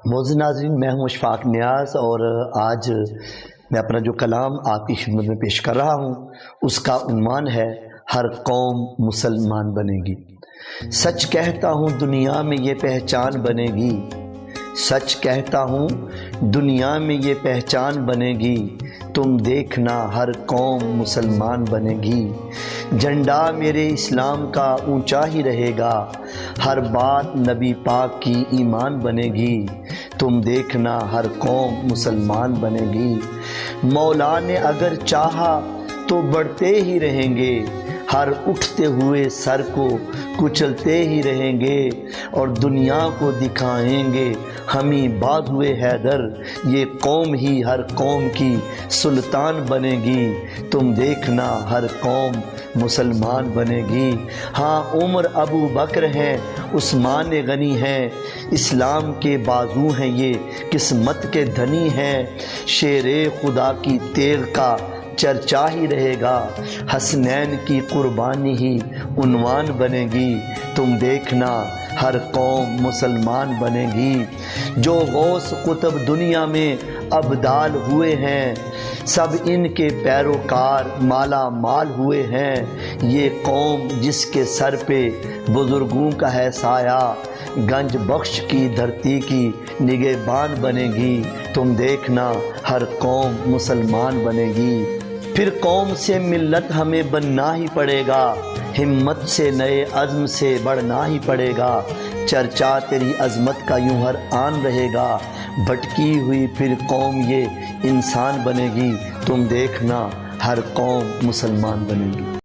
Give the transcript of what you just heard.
معزز ناظرین، میں ہوں اشفاق نیاز اور آج میں اپنا جو کلام آپ کی خدمت میں پیش کر رہا ہوں اس کا عنوان ہے ہر قوم مسلمان بنے گی۔ سچ کہتا ہوں دنیا میں یہ پہچان بنے گی، سچ کہتا ہوں دنیا میں یہ پہچان بنے گی، تم دیکھنا ہر قوم مسلمان بنے گی۔ جھنڈا میرے اسلام کا اونچا ہی رہے گا، ہر بات نبی پاک کی ایمان بنے گی، تم دیکھنا ہر قوم مسلمان بنے گی۔ مولا نے اگر چاہا تو بڑھتے ہی رہیں گے، ہر اٹھتے ہوئے سر کو کچلتے ہی رہیں گے، اور دنیا کو دکھائیں گے ہمیں بازوئے حیدر، یہ قوم ہی ہر قوم کی سلطان بنے گی، تم دیکھنا ہر قوم مسلمان بنے گی۔ ہاں عمر ابو بکر ہیں، عثمان غنی ہیں، اسلام کے بازو ہیں یہ قسمت کے دھنی ہیں، شیر خدا کی تیغ کا چرچا ہی رہے گا، حسنین کی قربانی ہی عنوان بنے گی، تم دیکھنا ہر قوم مسلمان بنے گی۔ جو غوث قطب دنیا میں ابدال ہوئے ہیں، سب ان کے پیروکار مالا مال ہوئے ہیں، یہ قوم جس کے سر پہ بزرگوں کا ہے سایہ، گنج بخش کی دھرتی کی نگہبان بنے گی، تم دیکھنا ہر قوم مسلمان بنے گی۔ پھر قوم سے ملت ہمیں بننا ہی پڑے گا، ہمت سے نئے عزم سے بڑھنا ہی پڑے گا، چرچا تیری عظمت کا یوں ہر آن رہے گا، بھٹکی ہوئی پھر قوم یہ انسان بنے گی، تم دیکھنا ہر قوم مسلمان بنے گی۔